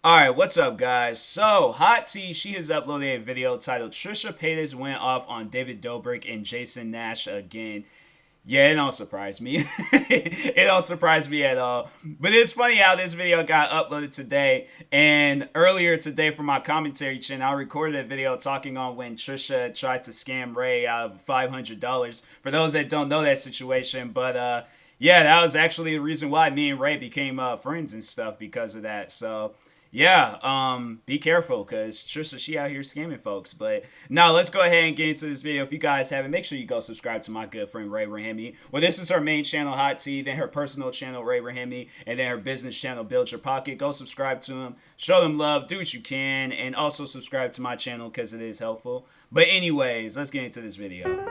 Alright, what's up, guys? So, Hot T, she has uploaded a video titled Trisha Paytas went off on David Dobrik and Jason Nash again. Yeah, it don't surprise me. It don't surprise me at all. But it's funny how this video got uploaded today. And earlier today for my commentary channel, I recorded a video talking on when Trisha tried to scam Ray out of $500. For those that don't know that situation, but yeah, that was actually the reason why me and Ray became friends and stuff because of that. So yeah, be careful because Trisha, she out here scamming folks. But now let's go ahead and get into this video. If you guys haven't, make sure you go subscribe to my good friend Ray Rahimi. Well, this is her main channel, Hot Tea, then her personal channel, Ray Rahimi, and then her business channel, Build Your Pocket. Go subscribe to him, show them love, do what you can, and also subscribe to my channel because it is helpful. But anyways, let's get into this video.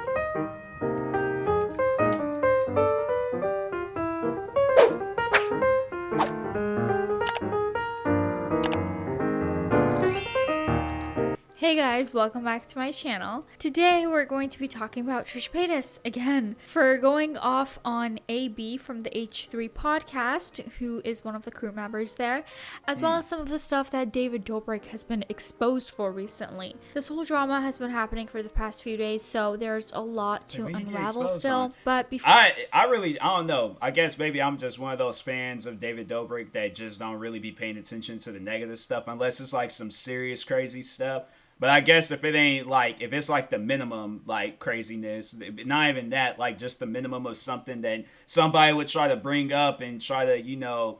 Hey guys, welcome back to my channel. Today we're going to be talking about Trisha Paytas again for going off on AB from the H3 podcast, who is one of the crew members there, as well as some of the stuff that David Dobrik has been exposed for recently. This whole drama has been happening for the past few days, so there's a lot to unravel still. But before I don't know. I guess maybe I'm just one of those fans of David Dobrik that just don't really be paying attention to the negative stuff unless it's like some serious crazy stuff. But I guess if it ain't like, if it's like the minimum, like craziness, not even that, like just the minimum of something that somebody would try to bring up and try to,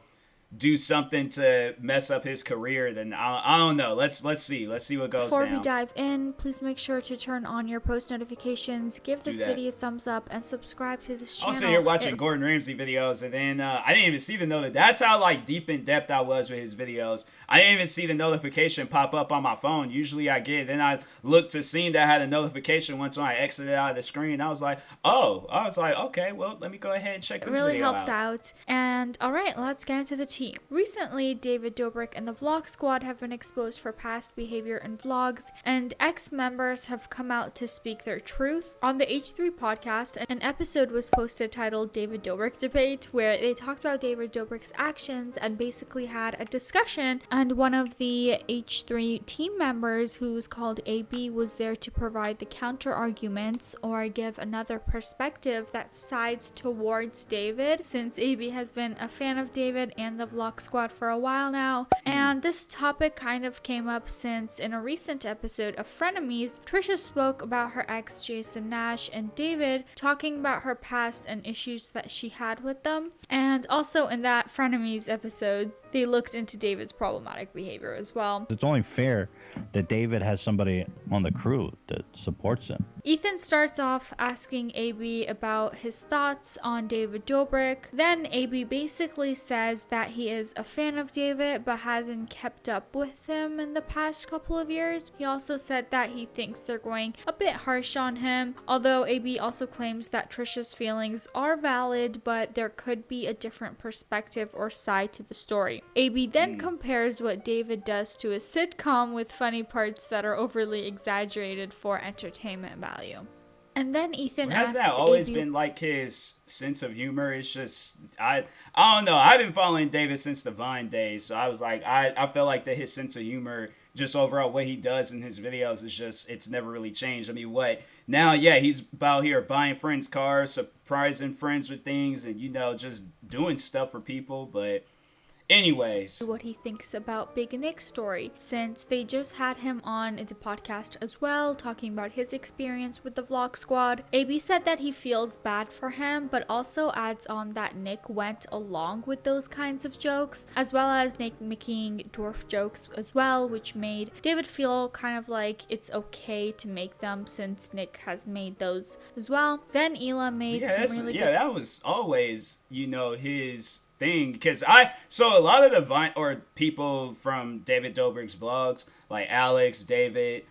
do something to mess up his career, then I don't know. Let's see what goes Before down. we dive in, please make sure to turn on your post notifications, give this video a thumbs up, and subscribe to this channel. I'm sitting here watching Gordon Ramsay videos, and then I didn't even see the notification. That's how like deep in depth I was with his videos. I didn't even see the notification pop up on my phone. Usually I get it. Then I looked to see that I had a notification once when I exited out of the screen. I was like, okay, well, let me go ahead and check this video out. It really helps out. And alright, let's get into the tea. Recently, David Dobrik and the Vlog Squad have been exposed for past behavior in vlogs, and ex-members have come out to speak their truth. On the H3 podcast, an episode was posted titled David Dobrik Debate, where they talked about David Dobrik's actions and basically had a discussion, and one of the H3 team members, who's called AB, was there to provide the counter arguments or give another perspective that sides towards David, since AB has been a fan of David and the Vlog Squad for a while now. And this topic kind of came up since in a recent episode of Frenemies, Trisha spoke about her ex Jason Nash and David, talking about her past and issues that she had with them. And also in that Frenemies episode, they looked into David's problematic behavior as well. It's only fair that David has somebody on the crew that supports him. Ethan starts off asking AB about his thoughts on David Dobrik. Then AB basically says that he is a fan of David but hasn't kept up with him in the past couple of years. He also said that he thinks they're going a bit harsh on him, although AB also claims that Trisha's feelings are valid, but there could be a different perspective or side to the story. AB then compares what David does to a sitcom with funny parts that are overly exaggerated for entertainment value. And then Ethan asked, has that always been like his sense of humor? It's just I don't know. I've been following David since the Vine days, so I was like I felt like that his sense of humor, just overall what he does in his videos, is just, it's never really changed. I mean, what now? Yeah, he's about here buying friends cars, surprising friends with things, and just doing stuff for people, but. Anyways, what he thinks about Big Nick's story, since they just had him on the podcast as well, talking about his experience with the Vlog Squad. AB said that he feels bad for him, but also adds on that Nick went along with those kinds of jokes, as well as Nick making dwarf jokes as well, which made David feel kind of like it's okay to make them since Nick has made those as well. Then Ela made some really good... that was always, his thing, because so a lot of the Vine or people from David Dobrik's vlogs, like Alex, David,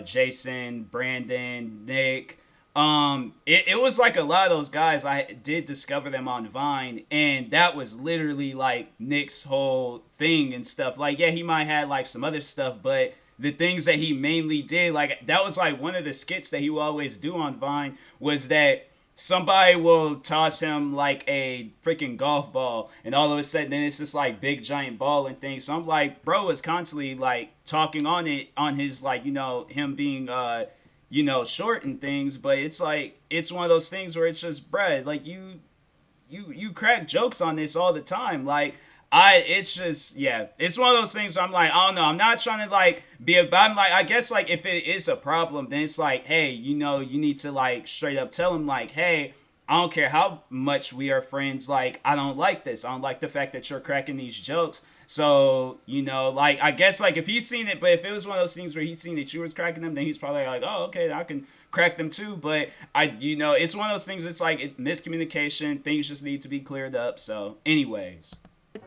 Jason, Brandon, Nick, it was like a lot of those guys, I did discover them on Vine, and that was literally like Nick's whole thing and stuff. Like, yeah, he might have like some other stuff, but the things that he mainly did, like that was like one of the skits that he would always do on Vine, was that somebody will toss him like a freaking golf ball, and all of a sudden then it's this like big giant ball and things. So I'm like, bro is constantly like talking on it, on his like, you know, him being you know, short and things. But it's like, it's one of those things where it's just, bruh, like you crack jokes on this all the time. Like, it's just, yeah, it's one of those things where I'm like, I don't know, I'm not trying to like be I'm like, I guess like if it is a problem, then it's like, hey, you know, you need to like straight up tell him like, hey, I don't care how much we are friends, like, I don't like this. I don't like the fact that you're cracking these jokes. So, you know, like, I guess like if he's seen it, but if it was one of those things where he's seen that you was cracking them, then he's probably like, oh, okay, I can crack them too. But you know, it's one of those things, it's like miscommunication, things just need to be cleared up. So anyways.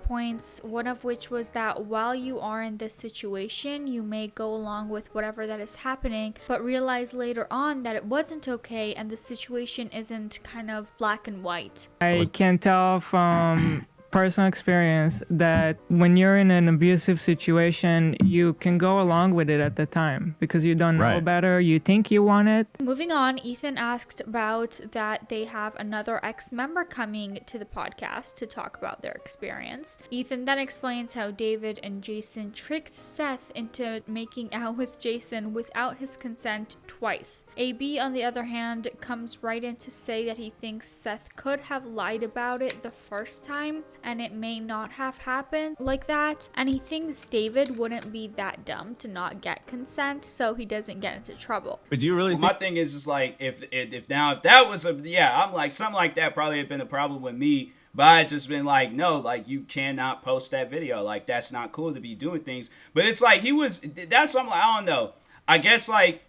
Points, one of which was that while you are in this situation, you may go along with whatever that is happening, but realize later on that it wasn't okay and the situation isn't kind of black and white. I can tell from personal experience that when you're in an abusive situation, you can go along with it at the time because you don't know better. You think you want it. Moving on, Ethan asked about that they have another ex-member coming to the podcast to talk about their experience. Ethan then explains how David and Jason tricked Seth into making out with Jason without his consent twice. AB, on the other hand, comes right in to say that he thinks Seth could have lied about it the first time and it may not have happened like that, and he thinks David wouldn't be that dumb to not get consent so he doesn't get into trouble. But do you really my thing is just like, if that was I'm like, something like that probably had been a problem with me, but I had just been like, no, like, you cannot post that video, like, that's not cool to be doing things. But it's like, that's what I'm like, I don't know, I guess like,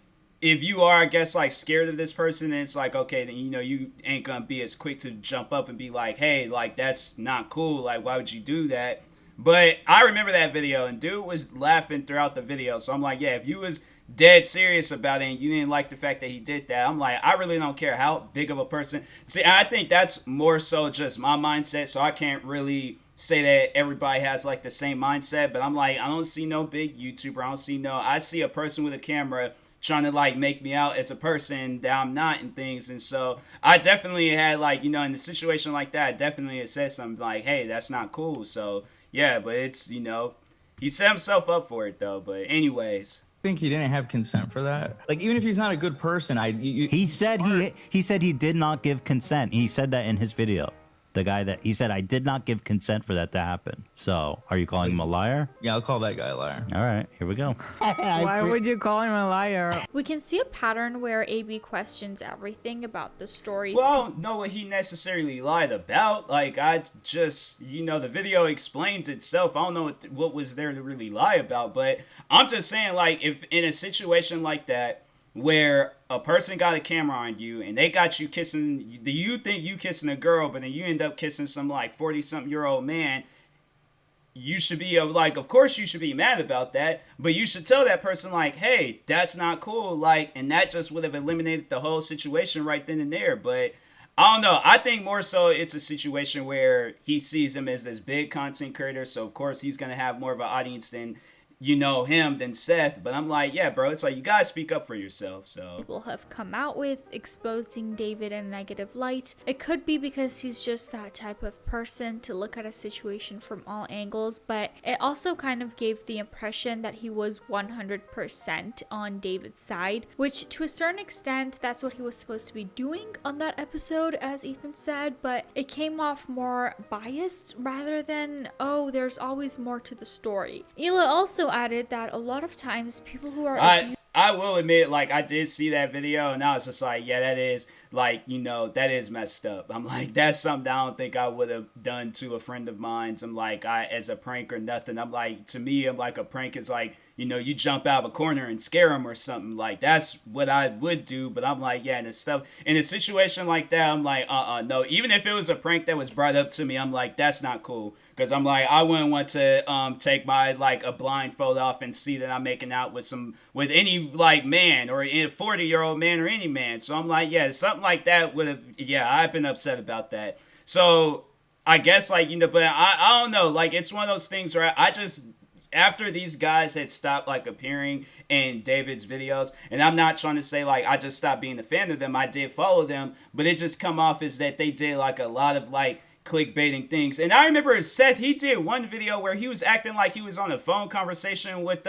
if you are, I guess, like, scared of this person, then it's like, okay, then, you know, you ain't gonna be as quick to jump up and be like, hey, like, that's not cool, like, why would you do that? But I remember that video, and dude was laughing throughout the video, so I'm like, yeah, if you was dead serious about it and you didn't like the fact that he did that, I'm like, I really don't care how big of a person. See, I think that's more so just my mindset, so I can't really say that everybody has like the same mindset, but I'm like, I don't see no big YouTuber, I see a person with a camera trying to like make me out as a person that I'm not and things. And so I definitely had like, you know, in a situation like that, I definitely had said something like, hey, that's not cool. So yeah, but it's, you know, he set himself up for it though. But anyways, I think he didn't have consent for that? Like, even if he's not a good person, he said he did not give consent. He said that in his video. The guy that he said, I did not give consent for that to happen. So are you calling him a liar? Yeah, I'll call that guy a liar. All right, here we go. Why would you call him a liar? We can see a pattern where AB questions everything about the stories. Well, I don't know what he necessarily lied about. Like, I just, you know, the video explains itself. I don't know what was there to really lie about. But I'm just saying, like, if in a situation like that, where a person got a camera on you and they got you kissing, do you think you kissing a girl, but then you end up kissing some like 40-something-year-old man, you should be like, of course you should be mad about that, but you should tell that person like, hey, that's not cool, like, and that just would have eliminated the whole situation right then and there. But I don't know, I think more so it's a situation where he sees him as this big content creator, so of course he's gonna have more of an audience than, you know, him than Seth. But I'm like, yeah, bro, it's like, you gotta speak up for yourself. So people have come out with exposing David in a negative light. It could be because he's just that type of person to look at a situation from all angles, but it also kind of gave the impression that he was 100% on David's side, which to a certain extent that's what he was supposed to be doing on that episode, as Ethan said, but it came off more biased rather than, oh, there's always more to the story. Hila also added that a lot of times people who are I will admit, like, I did see that video and I was just like, yeah, that is, like, you know, that is messed up. I'm like, that's something I don't think I would have done to a friend of mine's. I'm like, as a prank or nothing. I'm like, to me, I'm like, a prank is like, you know, you jump out of a corner and scare him or something. Like, that's what I would do. But I'm like, yeah, and stuff in a situation like that, I'm like, no. Even if it was a prank that was brought up to me, I'm like, that's not cool. Because I'm like, I wouldn't want to take my, like, a blindfold off and see that I'm making out with any, like, man or a 40-year-old man or any man. So I'm like, yeah, something like that would have, yeah, I've been upset about that. So I guess, like, you know, but I don't know. Like, it's one of those things where I just, after these guys had stopped like appearing in David's videos, and I'm not trying to say like I just stopped being a fan of them, I did follow them, but it just come off as that they did like a lot of like clickbaiting things. And I remember Seth, he did one video where he was acting like he was on a phone conversation with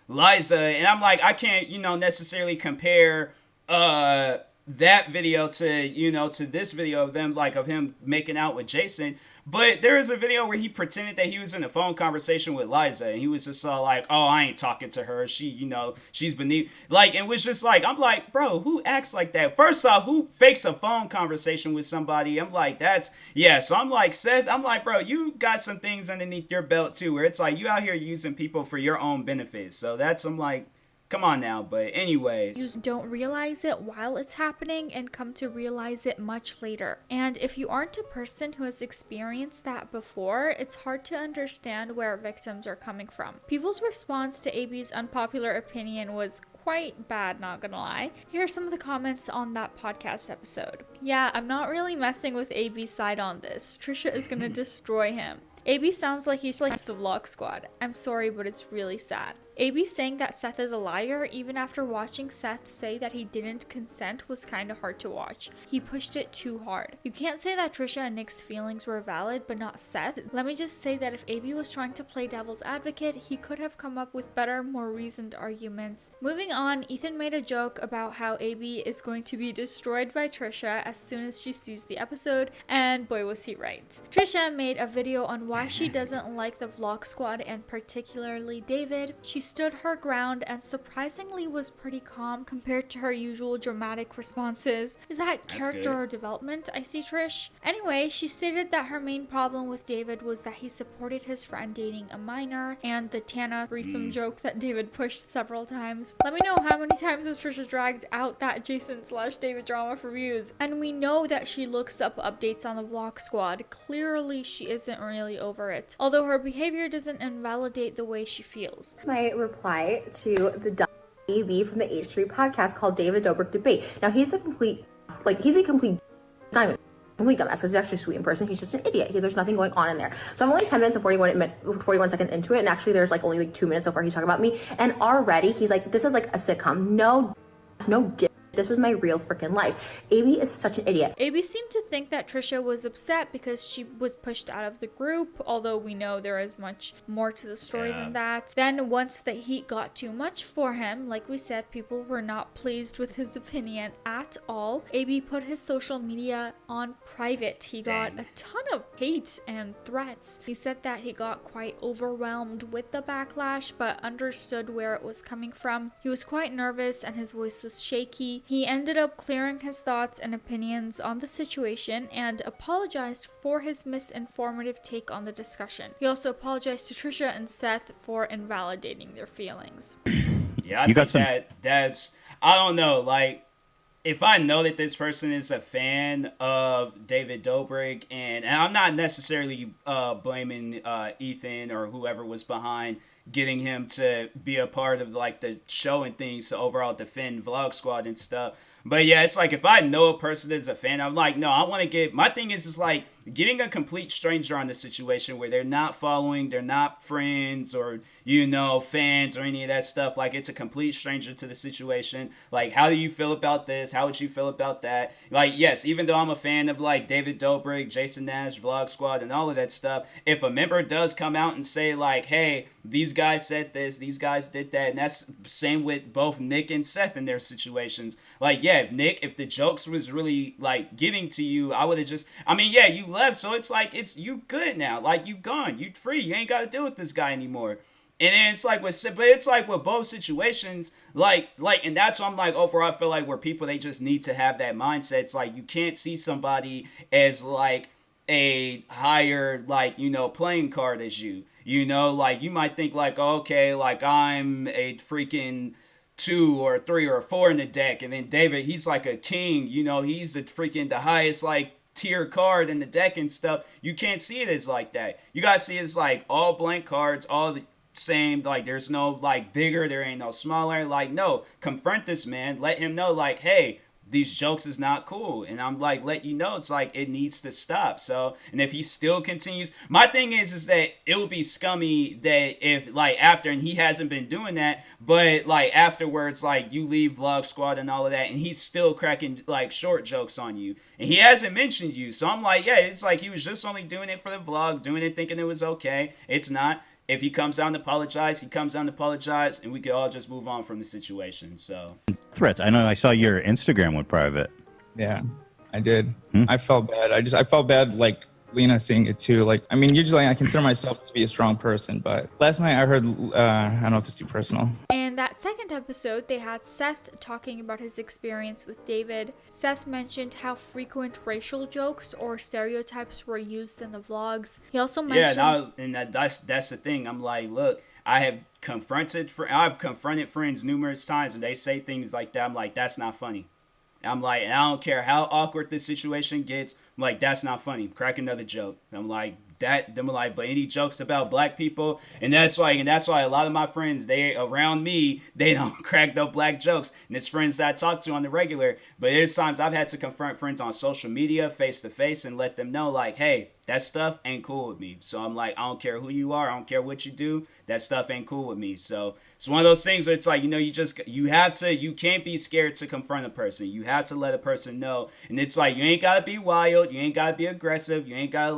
Liza, and I'm like, I can't, necessarily compare that video to, to this video of them, like of him making out with Jason. But there is a video where he pretended that he was in a phone conversation with Liza, and he was just all like, oh, I ain't talking to her. She, she's beneath. Like, it was just like, I'm like, bro, who acts like that? First off, who fakes a phone conversation with somebody? I'm like, so I'm like, Seth, I'm like, bro, you got some things underneath your belt too, where it's like, you out here using people for your own benefits. So I'm like, come on now. But anyways, you don't realize it while it's happening and come to realize it much later. And if you aren't a person who has experienced that before, it's hard to understand where victims are coming from. People's response to AB's unpopular opinion was quite bad, not gonna lie. Here are some of the comments on that podcast episode. Yeah, I'm not really messing with AB's side on this. Trisha is gonna destroy him. AB sounds like he's like the Vlog Squad. I'm sorry, but it's really sad. AB saying that Seth is a liar even after watching Seth say that he didn't consent was kind of hard to watch. He pushed it too hard. You can't say that Trisha and Nick's feelings were valid but not Seth. Let me just say that if AB was trying to play devil's advocate, he could have come up with better, more reasoned arguments. Moving on, Ethan made a joke about how AB is going to be destroyed by Trisha as soon as she sees the episode, and boy was he right. Trisha made a video on why she doesn't like the Vlog Squad and particularly David. She stood her ground and surprisingly was pretty calm compared to her usual dramatic responses. Is that character development? I see, Trish. Anyway, she stated that her main problem with David was that he supported his friend dating a minor and the Tana threesome joke that David pushed several times. Let me know how many times has Trisha dragged out that Jason/David drama for views. And we know that she looks up updates on the Vlog Squad. Clearly she isn't really over it, although her behavior doesn't invalidate the way she feels. My reply to the DB from the H3 podcast called David Dobrik Debate. Now he's a complete dumbass because he's actually sweet in person. He's just an idiot. There's nothing going on in there. So I'm only 10 minutes and 41 seconds into it, and actually there's like only like 2 minutes so far he's talking about me, and already he's like, this is like a sitcom. No dick. This was my real freaking life. AB is such an idiot. AB seemed to think that Trisha was upset because she was pushed out of the group, although we know there is much more to the story than that. Then once the heat got too much for him, like we said, people were not pleased with his opinion at all. AB put his social media on private. He got a ton of hate and threats. He said that he got quite overwhelmed with the backlash, but understood where it was coming from. He was quite nervous and his voice was shaky. He ended up clearing his thoughts and opinions on the situation and apologized for his misinformative take on the discussion. He also apologized to Trisha and Seth for invalidating their feelings. Yeah, I think that's, I don't know, like, if I know that this person is a fan of David Dobrik, and I'm not necessarily blaming Ethan or whoever was behind getting him to be a part of like the show and things to overall defend Vlog Squad and stuff. But yeah, it's like if I know a person is a fan, I'm like, no, I want to get, my thing is like getting a complete stranger on the situation where they're not following, they're not friends or, fans or any of that stuff. Like it's a complete stranger to the situation. Like, how do you feel about this? How would you feel about that? Like, yes, even though I'm a fan of like David Dobrik, Jason Nash, Vlog Squad and all of that stuff, if a member does come out and say like, hey, these guys said this, these guys did that, and that's same with both Nick and Seth in their situations. Like, yeah, if the jokes was really like getting to you, I would have just, you left, so it's like, it's you good now, like you gone, you free, you ain't got to deal with this guy anymore. And then it's like with both situations, like, and that's why I'm like, overall, I feel like where people, they just need to have that mindset. It's like, you can't see somebody as like a higher, like, playing card as you. Like you might think like, okay, like I'm a freaking 2 or 3 or 4 in the deck, and then David, he's like a king, he's the highest like tier card in the deck and stuff. You can't see it as like that. You gotta see it as like all blank cards, all the same, like there's no like bigger, there ain't no smaller. Like, no, confront this man, let him know like, hey, these jokes is not cool. And I'm like, let you know, it's like, it needs to stop. So, and if he still continues, my thing is that it would be scummy that if like after, and he hasn't been doing that, but like afterwards, like you leave Vlog Squad and all of that, and he's still cracking like short jokes on you. And he hasn't mentioned you. So I'm like, yeah, it's like he was just only doing it for the vlog, doing it thinking it was okay. It's not. If he comes down to apologize, he comes down to apologize, and we could all just move on from the situation. So threats. I know I saw your Instagram went private. Yeah, I did. I felt bad. I felt bad, like Lena seeing it too. Like, I mean, usually I consider myself to be a strong person, but last night I heard, I don't know if this is too personal. In that second episode, they had Seth talking about his experience with David. Seth mentioned how frequent racial jokes or stereotypes were used in the vlogs. He also mentioned... that's the thing. I'm like, look, I've confronted friends numerous times, and they say things like that. I'm like, that's not funny. I'm like, and I don't care how awkward this situation gets. I'm like, that's not funny. Crack another joke. I'm like, but any jokes about black people, and that's why a lot of my friends, they around me, they don't crack no black jokes. And it's friends that I talk to on the regular. But there's times I've had to confront friends on social media, face to face, and let them know, like, hey, that stuff ain't cool with me. So I'm like, I don't care who you are, I don't care what you do, that stuff ain't cool with me. So it's one of those things where it's like, you can't be scared to confront a person. You have to let a person know. And it's like, you ain't gotta be wild, you ain't gotta be aggressive, you ain't gotta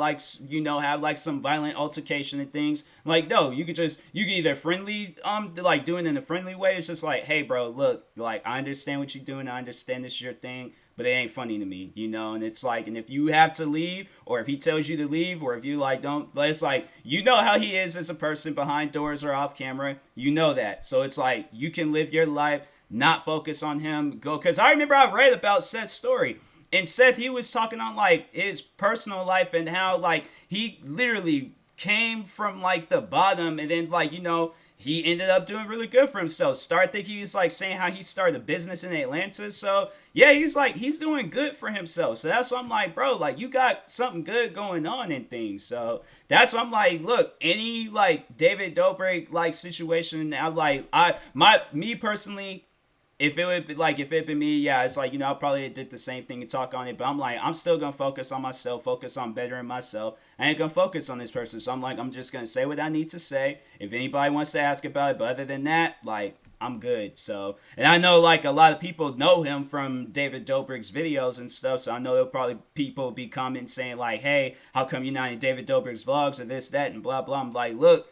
have like some violent altercation and things. Like, no, you can either friendly, like do it in a friendly way. It's just like, hey bro, look, like I understand what you're doing, I understand this is your thing, but it ain't funny to me, and it's like, and if you have to leave, or if he tells you to leave, or if you like don't, it's like, how he is as a person behind doors or off camera, that. So it's like, you can live your life, not focus on him, because I remember I read about Seth's story, and Seth, he was talking on like his personal life and how like he literally came from like the bottom, and then like, he ended up doing really good for himself. I think he was like saying how he started a business in Atlanta. So yeah, he's doing good for himself. So that's why I'm like, bro, like you got something good going on and things. So that's why I'm like, look, any like David Dobrik like situation, I'm like, me personally, if it been me, yeah, it's like, I probably did the same thing and talk on it, but I'm like, I'm still gonna focus on myself, focus on bettering myself. I ain't gonna focus on this person. So I'm like, I'm just gonna say what I need to say. If anybody wants to ask about it, but other than that, like, I'm good. So, and I know like a lot of people know him from David Dobrik's videos and stuff. So I know there'll probably people be commenting saying like, hey, how come you're not in David Dobrik's vlogs or this, that, and blah, blah. I'm like, look,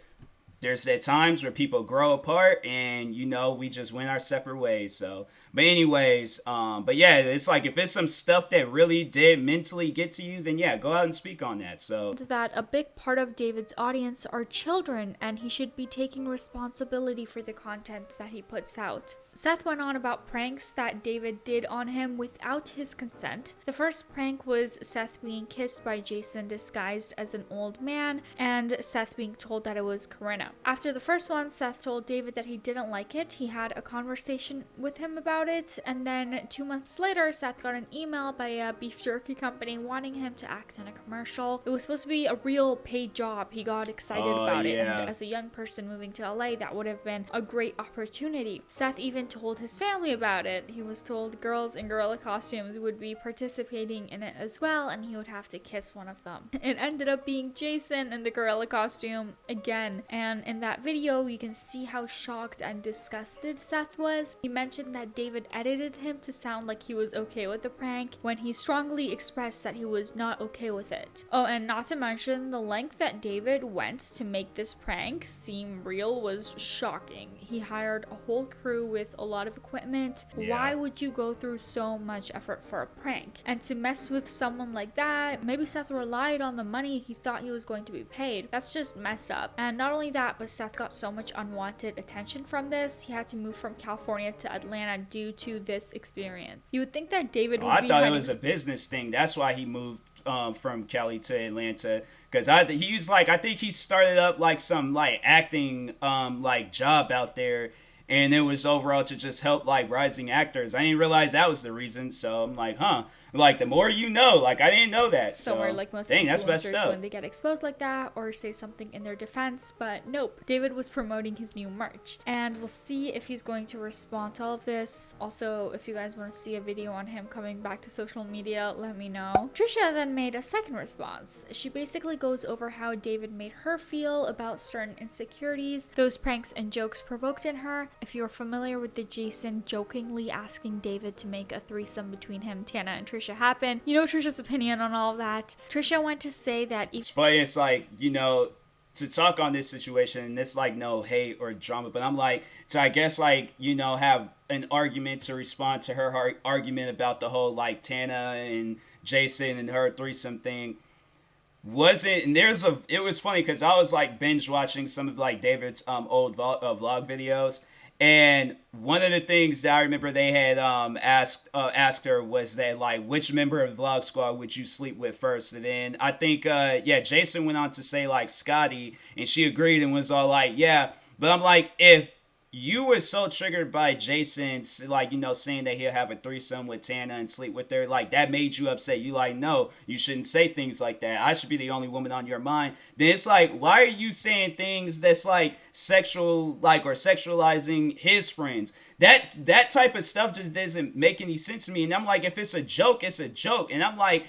there's at times where people grow apart and, we just went our separate ways. So, but anyways, but yeah, it's like, if it's some stuff that really did mentally get to you, then yeah, go out and speak on that. So that a big part of David's audience are children, and he should be taking responsibility for the content that he puts out. Seth went on about pranks that David did on him without his consent. The first prank was Seth being kissed by Jason disguised as an old man, and Seth being told that it was Corinna. After the first one, Seth told David that he didn't like it. He had a conversation with him about it, and then 2 months later, Seth got an email by a beef jerky company wanting him to act in a commercial. It was supposed to be a real paid job. He got excited about it, and as a young person moving to LA, that would have been a great opportunity. Seth even told his family about it. He was told girls in gorilla costumes would be participating in it as well, and he would have to kiss one of them. It ended up being Jason in the gorilla costume again, and in that video you can see how shocked and disgusted Seth was. He mentioned that David edited him to sound like he was okay with the prank when he strongly expressed that he was not okay with it. Oh, and not to mention, the length that David went to make this prank seem real was shocking. He hired a whole crew with a lot of equipment. Yeah. Why would you go through so much effort for a prank? And to mess with someone like that, maybe Seth relied on the money he thought he was going to be paid. That's just messed up. And not only that, but Seth got so much unwanted attention from this, he had to move from California to Atlanta due to this experience. You would think that David would I thought it was a business thing. That's why he moved from Cali to Atlanta. Because I think he started up like some like acting like job out there. And it was overall to just help like rising actors. I didn't realize that was the reason. So I'm like, huh. Like, the more you know. Like, I didn't know that. So, somewhere like most dang, that's messed influencers up. when they get exposed like that or say something in their defense, but nope. David was promoting his new merch, and we'll see if he's going to respond to all of this. Also, if you guys want to see a video on him coming back to social media, let me know. Trisha then made a second response. She basically goes over how David made her feel about certain insecurities those pranks and jokes provoked in her. If you're familiar with the Jason jokingly asking David to make a threesome between him, Tana, and Trisha happen, you know Trisha's opinion on all of that. Trisha went to say that it's funny, it's like, you know, to talk on this situation, and it's like no hate or drama, but I'm like, so I guess, like, you know, have an argument to respond to her argument about the whole, like, Tana and Jason and her threesome thing. And it was funny because I was like binge watching some of like David's old vlog videos, and one of the things that I remember they had asked her was that, like, which member of the Vlog Squad would you sleep with first? And then I think Jason went on to say like Scotty, and she agreed and was all like, yeah. But I'm like, if you were so triggered by Jason, like, you know, saying that he'll have a threesome with Tana and sleep with her, like, that made you upset. You like, no, you shouldn't say things like that. I should be the only woman on your mind. Then it's like, why are you saying things that's like sexual, like, or sexualizing his friends? That type of stuff just doesn't make any sense to me. And I'm like, if it's a joke, it's a joke. And I'm like,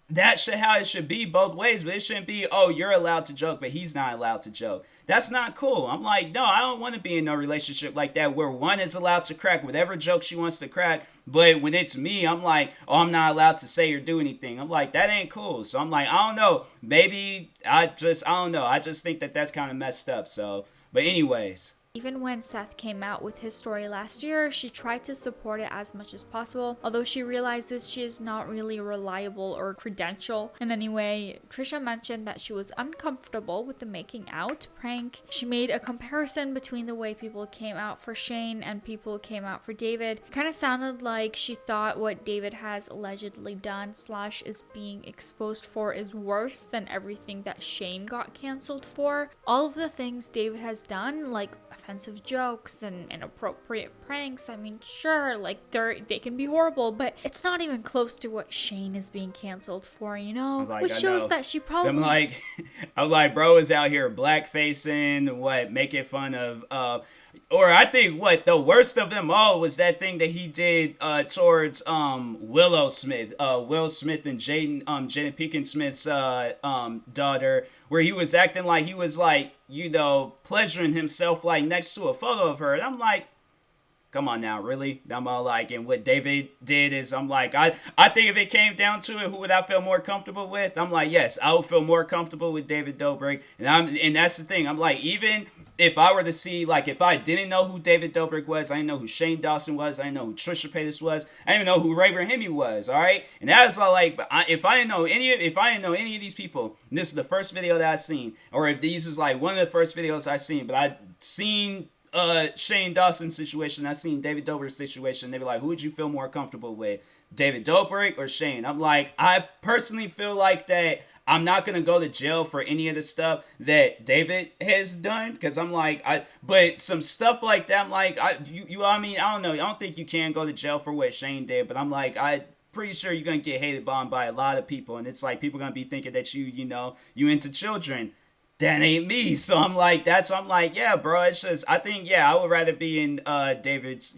that's how it should be both ways, but it shouldn't be, oh, you're allowed to joke, but he's not allowed to joke. That's not cool. I'm like, no, I don't want to be in no relationship like that where one is allowed to crack whatever joke she wants to crack, but when it's me, I'm like, oh, I'm not allowed to say or do anything. I'm like, that ain't cool. So I'm like, I don't know. Maybe I don't know. I just think that that's kind of messed up. So, but anyways. Even when Seth came out with his story last year, she tried to support it as much as possible, although she realizes she is not really reliable or credential in any way. Trisha mentioned that she was uncomfortable with the making out prank. She made a comparison between the way people came out for Shane and people came out for David. It kind of sounded like she thought what David has allegedly done / is being exposed for is worse than everything that Shane got canceled for. All of the things David has done, like offensive jokes and inappropriate pranks, I mean, sure, like they can be horrible, but it's not even close to what Shane is being canceled for, you know? Like, which shows that she probably I'm like, bro is out here blackfacing, making fun of or I think what the worst of them all was that thing that he did towards Will Smith and Jaden Pinkett Smith's daughter, where he was acting like he was like, you know, pleasuring himself like next to a photo of her. And I'm like, come on now, really? I'm all like, and what David did is, I'm like, I think if it came down to it, who would I feel more comfortable with? I'm like, yes, I would feel more comfortable with David Dobrik. And that's the thing. I'm like, even if I were to see, like, if I didn't know who David Dobrik was, I didn't know who Shane Dawson was, I didn't know who Trisha Paytas was, I didn't even know who Ray Rahimi was, all right? And that is all like, if I didn't know any of these people, and this is the first video that I seen, or if these is like one of the first videos I seen, but I seen Shane Dawson's situation, I seen David Dobrik's situation, they were like, who would you feel more comfortable with, David Dobrik or Shane? I'm like, I personally feel like that I'm not going to go to jail for any of the stuff that David has done, because I'm like, but some stuff like that, I'm like, I mean, I don't know, I don't think you can go to jail for what Shane did, but I'm like, I'm pretty sure you're going to get hated on by a lot of people, and it's like, people going to be thinking that you into children. That ain't me. So I'm like, yeah, bro, it's just, I think, yeah, I would rather be in David's,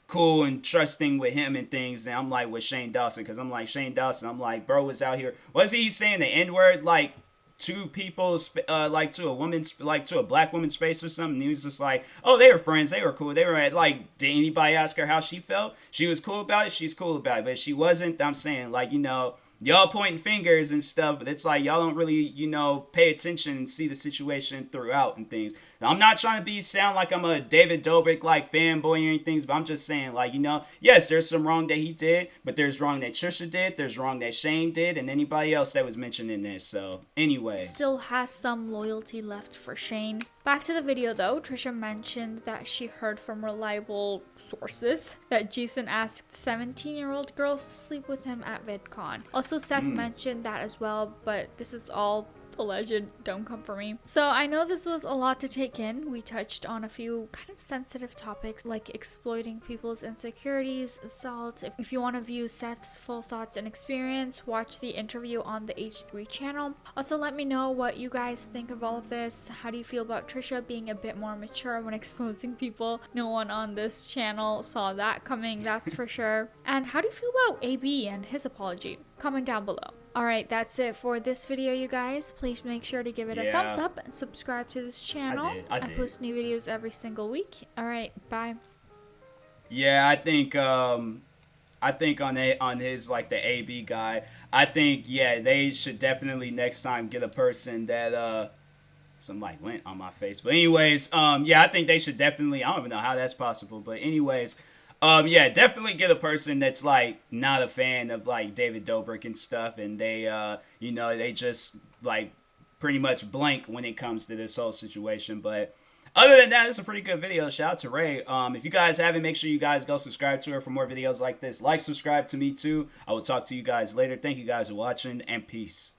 cool and trusting with him and things than I'm like with Shane Dawson, because I'm like, Shane Dawson, I'm like, bro was out here, was he saying the N-word like to people's like to a black woman's face or something? And he was just like, oh, they were friends, they were cool, they were like, did anybody ask her how she felt? She was cool about it, she's cool about it. But if she wasn't, I'm saying, like, y'all pointing fingers and stuff, but it's like y'all don't really, pay attention and see the situation throughout and things. Now, I'm not trying to sound like I'm a David Dobrik like fanboy or anything, but I'm just saying, like, yes, there's some wrong that he did, but there's wrong that Trisha did, there's wrong that Shane did, and anybody else that was mentioned in this. So, anyway. Still has some loyalty left for Shane. Back to the video though, Trisha mentioned that she heard from reliable sources that Jason asked 17-year-old girls to sleep with him at VidCon. Also, Seth mentioned that as well, but this is all The legend, don't come for me. So I know this was a lot to take in. We touched on a few kind of sensitive topics like exploiting people's insecurities, assault. If you want to view Seth's full thoughts and experience, watch the interview on the H3 channel. Also, let me know what you guys think of all of this. How do you feel about Trisha being a bit more mature when exposing people? No one on this channel saw that coming, that's for sure. And how do you feel about AB and his apology? Comment down below. Alright, that's it for this video, you guys. Please make sure to give it a thumbs up and subscribe to this channel. I post new videos every single week. Alright, bye. Yeah, I think on his like the AB guy, I think yeah, they should definitely next time get a person that some like went on my face. But anyways, yeah, I think they should definitely, I don't even know how that's possible, but anyways, yeah, definitely get a person that's like not a fan of like David Dobrik and stuff, and they you know, they just like pretty much blank when it comes to this whole situation. But other than that, it's a pretty good video. Shout out to Ray. If you guys haven't, make sure you guys go subscribe to her for more videos like this. Like, subscribe to me too. I will talk to you guys later. Thank you guys for watching, and peace.